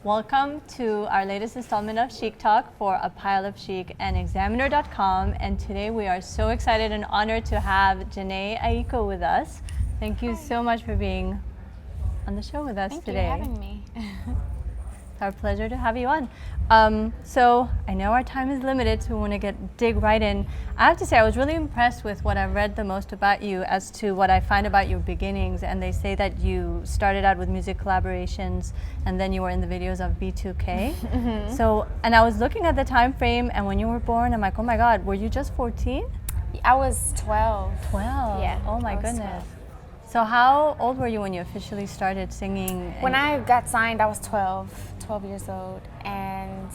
Welcome to our latest installment of Chic Talk for A Pile of Chic and Examiner.com. And today we are so excited and honored to have Jhene Aiko with us. Thank you so much for being on the show with us today. Thank you for having me. It's our pleasure to have you on. So I know our time is limited, so we want to dig right in. I have to say I was really impressed with what I read the most about you as to what I find about your beginnings. And they say that you started out with music collaborations and then you were in the videos of B2K. Mm-hmm. So, and I was looking at the time frame, and when you were born, I'm like, oh my God, were you just 14? I was 12. 12? Yeah. Oh my goodness. 12. So how old were you when you officially started singing? When I got signed, I was 12 years old. And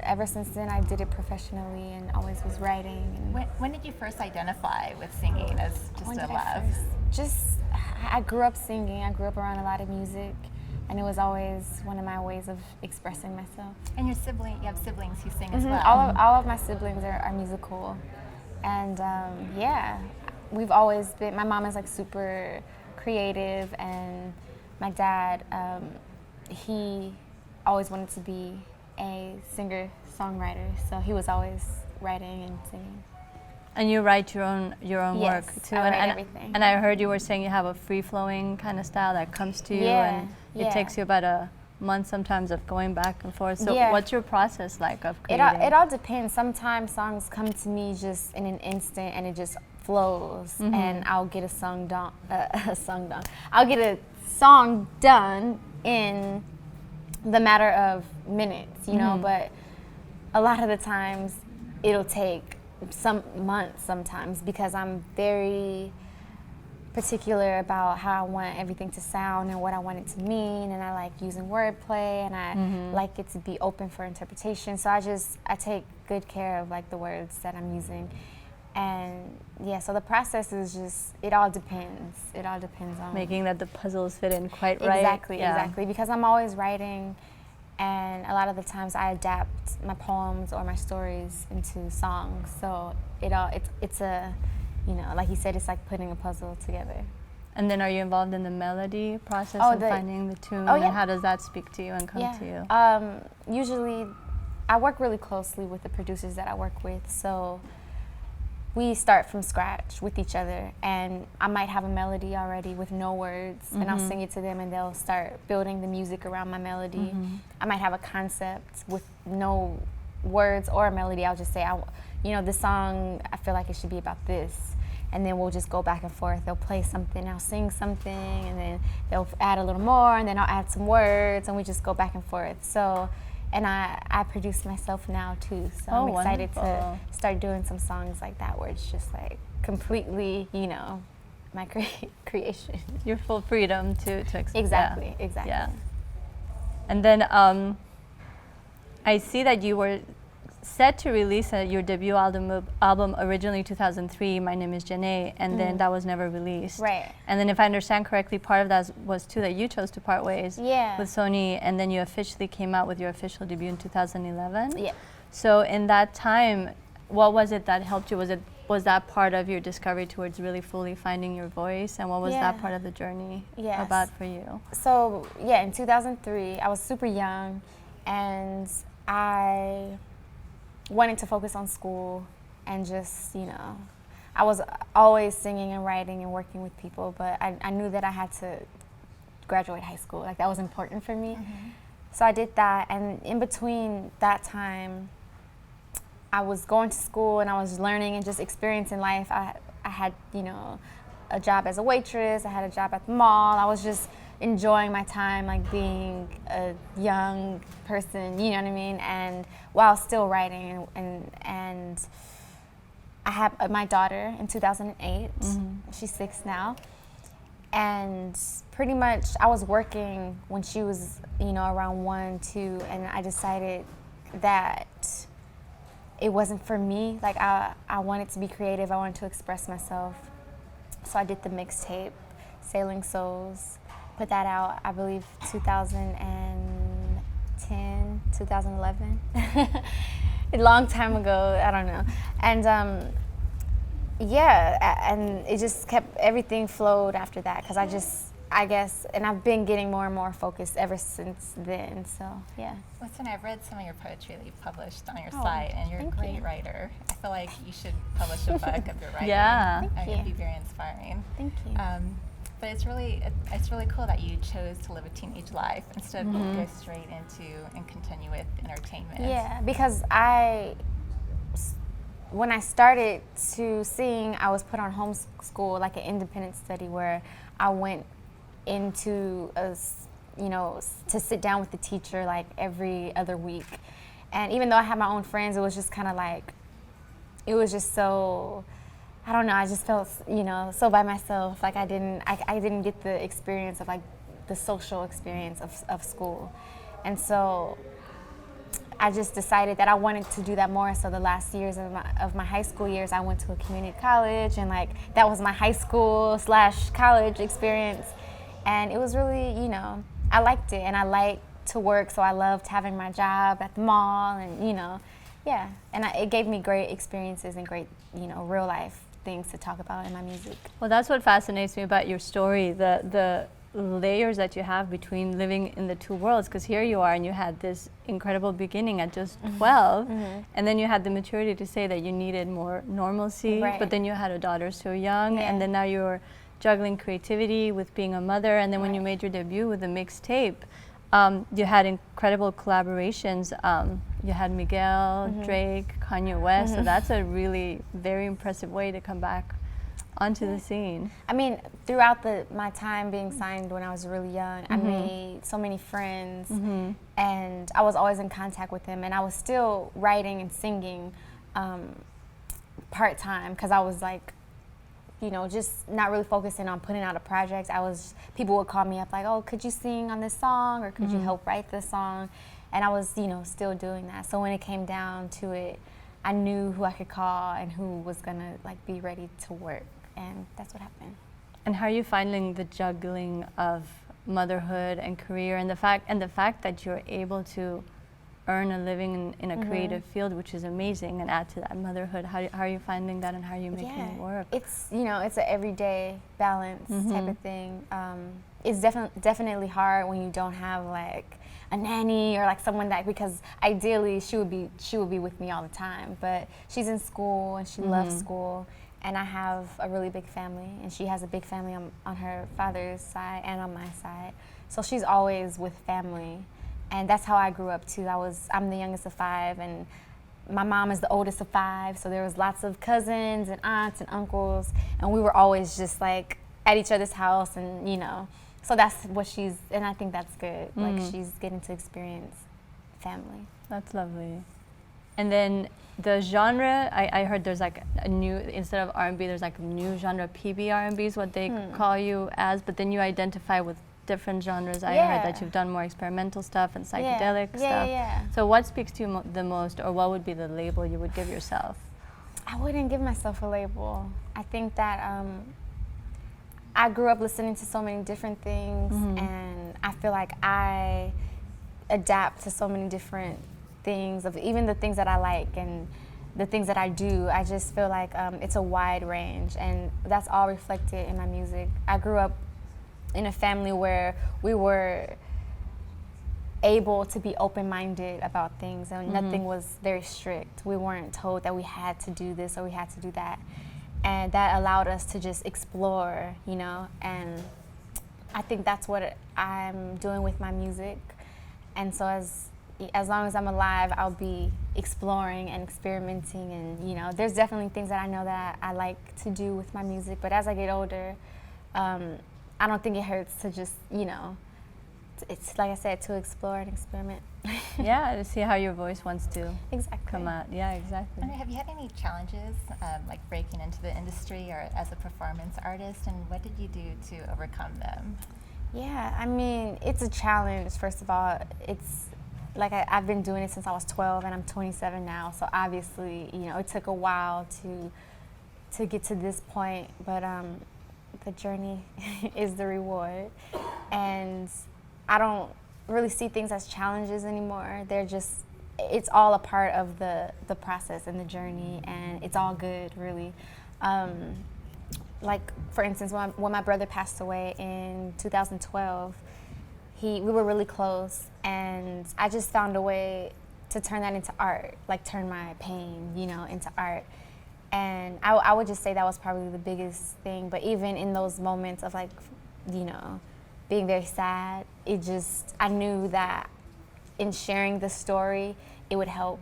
ever since then I did it professionally and always was writing. And When did you first identify with singing as just a love? I grew up singing. I grew up around a lot of music, and it was always one of my ways of expressing myself. And you have siblings who sing as well. All of my siblings are musical. And we've always been, my mom is like super creative, and my dad, he always wanted to be a singer-songwriter, so he was always writing and singing. And you write your own Yes, work too. I write and everything. And I heard you were saying you have a free-flowing kind of style that comes to you, and it takes you about a month sometimes of going back and forth. So what's your process like of creating? It all depends. Sometimes songs come to me just in an instant, and it just flows, and I'll get a song done. I'll get a song done in the matter of minutes, you know. But a lot of the times, it'll take some months sometimes, because I'm very particular about how I want everything to sound and what I want it to mean, and I like using wordplay, and I like it to be open for interpretation. So I take good care of like the words that I'm using. And so the process is just, it all depends. It all depends on making that the puzzles fit in quite right. Exactly, because I'm always writing, and a lot of the times I adapt my poems or my stories into songs. So it's a, you know, like you said, it's like putting a puzzle together. And then are you involved in the melody process of finding the tune? And how does that speak to you and come to you? Usually I work really closely with the producers that I work with, so we start from scratch with each other, and I might have a melody already with no words, and I'll sing it to them, and they'll start building the music around my melody. I might have a concept with no words or a melody. I'll just say, this song, I feel like it should be about this, and then we'll just go back and forth. They'll play something, I'll sing something, and then they'll add a little more, and then I'll add some words, and we just go back and forth. So. And I produce myself now too, so I'm excited to start doing some songs like that, where it's just like completely, my creation. Your full freedom to express. Exactly. Yeah. And then I see that you were set to release your debut album originally 2003, My Name is Jhene, and then that was never released. Right. And then if I understand correctly, part of that was too that you chose to part ways with Sony, and then you officially came out with your official debut in 2011. Yeah. So in that time, what was it that helped you? Was that part of your discovery towards really fully finding your voice, and what was that part of the journey about for you? So in 2003, I was super young, and I wanted to focus on school, and just, I was always singing and writing and working with people, but I knew that I had to graduate high school. Like, that was important for me. So I did that, and in between that time, I was going to school and I was learning and just experiencing life. I had, a job as a waitress, I had a job at the mall. I was just enjoying my time, like being a young person, you know what I mean? And while still writing, and I had my daughter in 2008. She's 6 now. And pretty much I was working when she was, around 1, 2, and I decided that it wasn't for me. Like, I wanted to be creative, I wanted to express myself. So I did the mixtape, Sailing Souls. Put that out, I believe, 2010, 2011. A long time ago, I don't know. And and it just kept, everything flowed after that, because I guess, and I've been getting more and more focused ever since then. So yeah. Listen, I've read some of your poetry that you've published on your site, and you're a great writer. I feel like you should publish a book of your writing. Yeah, it'd be very inspiring. Thank you. But it's really cool that you chose to live a teenage life instead of go straight into and continue with entertainment. Yeah, because when I started to sing, I was put on homeschool, like an independent study, where I went into to sit down with the teacher like every other week. And even though I had my own friends, it was just kind of like, it was just so, I don't know, I just felt, so by myself. Like I didn't get the experience of like the social experience of school. And so I just decided that I wanted to do that more. So the last years of my high school years, I went to a community college, and like that was my high school / college experience. And it was really, I liked it, and I liked to work, so I loved having my job at the mall, and yeah. And it gave me great experiences and great, real life things to talk about in my music. Well, that's what fascinates me about your story, the layers that you have between living in the two worlds, because here you are and you had this incredible beginning at just 12, and then you had the maturity to say that you needed more normalcy, but then you had a daughter so young, and then now you're juggling creativity with being a mother, and then when you made your debut with the mixtape, you had incredible collaborations. You had Miguel, Drake, Kanye West, so that's a really very impressive way to come back onto the scene. I mean, throughout my time being signed when I was really young, I made so many friends, and I was always in contact with them, and I was still writing and singing part-time, because I was like, just not really focusing on putting out a project. People would call me up like, oh, could you sing on this song, or could you help write this song? And I was, still doing that. So when it came down to it, I knew who I could call and who was gonna like be ready to work, and that's what happened. And how are you finding the juggling of motherhood and career, and the fact that you're able to earn a living in a creative field, which is amazing, and add to that motherhood? How are you finding that, and how are you making it work? It's it's an everyday balance type of thing. It's definitely hard when you don't have like a nanny or like someone that, because ideally she would be with me all the time, but she's in school and she loves school, and I have a really big family, and she has a big family on her father's side and on my side, so she's always with family. And that's how I grew up too. I'm the youngest of 5, and my mom is the oldest of 5, so there was lots of cousins and aunts and uncles, and we were always just like at each other's house, and so that's what and I think that's good. Like she's getting to experience family. That's lovely. And then the genre, I heard there's like a new, instead of R&B, there's like a new genre, PB R&B is what they call you as, but then you identify with different genres. I heard that you've done more experimental stuff and psychedelic stuff. So what speaks to you the most, or what would be the label you would give yourself? I wouldn't give myself a label. I think that I grew up listening to so many different things, and I feel like I adapt to so many different things, of even the things that I like and the things that I do. I just feel like it's a wide range, and that's all reflected in my music. I grew up in a family where we were able to be open-minded about things, and nothing was very strict. We weren't told that we had to do this or we had to do that, and that allowed us to just explore, and I think that's what I'm doing with my music. And so as long as I'm alive, I'll be exploring and experimenting, and there's definitely things that I know that I like to do with my music, but as I get older, I don't think it hurts to just, it's like I said, to explore and experiment. Yeah, to see how your voice wants to exactly come out. Yeah, exactly. Have you had any challenges, like breaking into the industry or as a performance artist, and what did you do to overcome them? Yeah, I mean, it's a challenge, first of all. It's like I've been doing it since I was 12, and I'm 27 now, so obviously, it took a while to get to this point, but the journey is the reward, and I don't really see things as challenges anymore. It's all a part of the process and the journey, and it's all good, really. like for instance, when my brother passed away in 2012, we were really close, and I just found a way to turn that into art, like turn my pain, you know, into art. And I would just say that was probably the biggest thing. But even in those moments of like, you know, being very sad, I knew that in sharing the story, it would help,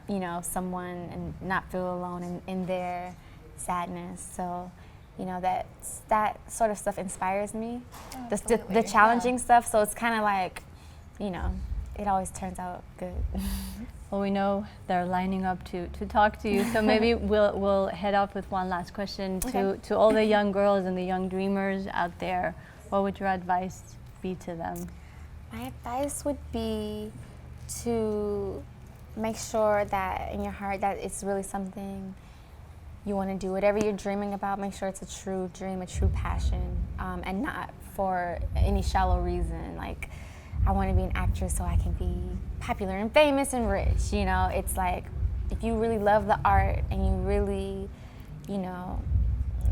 you know, someone and not feel alone in their sadness. So, you know, that sort of stuff inspires me, the challenging stuff. So it's kind of like, you know, it always turns out good. Well, we know they're lining up to talk to you, so maybe we'll head off with one last question to all the young girls and the young dreamers out there. What would your advice be to them? My advice would be to make sure that in your heart that it's really something you want to do. Whatever you're dreaming about, make sure it's a true dream, a true passion, and not for any shallow reason. Like, I want to be an actress so I can be popular and famous and rich. You know, it's like, if you really love the art and you really, you know,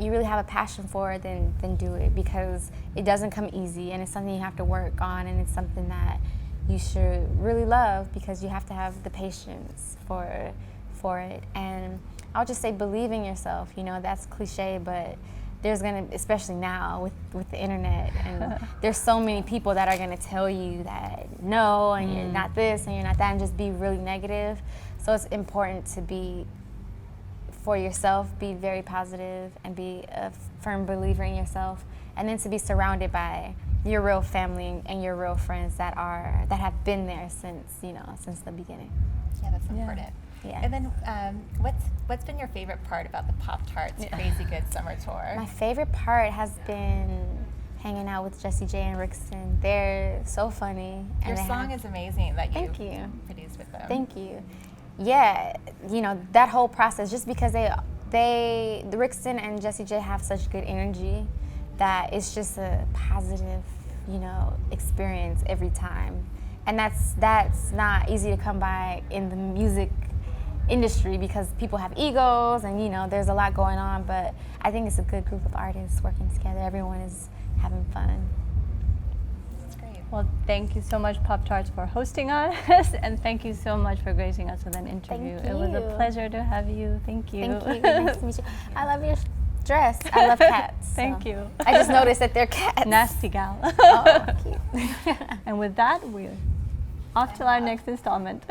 you really have a passion for it, then do it, because it doesn't come easy, and it's something you have to work on, and it's something that you should really love, because you have to have the patience for it. And I'll just say, believe in yourself. You know, that's cliche, but there's gonna, especially now with the internet, and there's so many people that are gonna tell you that no, and you're not this, and you're not that, and just be really negative. So it's important to be, for yourself, be very positive and be a firm believer in yourself, and then to be surrounded by your real family and your real friends that have been there since the beginning. Yeah, that's important. Yeah. And then what's been your favorite part about the Pop-Tarts Crazy Good Summer Tour? My favorite part has been hanging out with Jessie J and Rixton. They're so funny. Your song is amazing that you Thank you. produced with them. Thank you. Yeah, you know, that whole process, just because the Rixton and Jessie J have such good energy, that it's just a positive, you know, experience every time. And that's not easy to come by in the music industry, because people have egos and, you know, there's a lot going on, but I think it's a good group of artists working together. Everyone is having fun. That's great. Well, thank you so much, Pop-Tarts, for hosting us, and thank you so much for gracing us with an interview. Thank It was a you. pleasure to have you. Thank you. Thank you. Nice to meet you. I love your dress. I love cats. Thank so. you. I just noticed that they're cats. Nasty gal. Oh, cute. And with that, we're off to our next installment.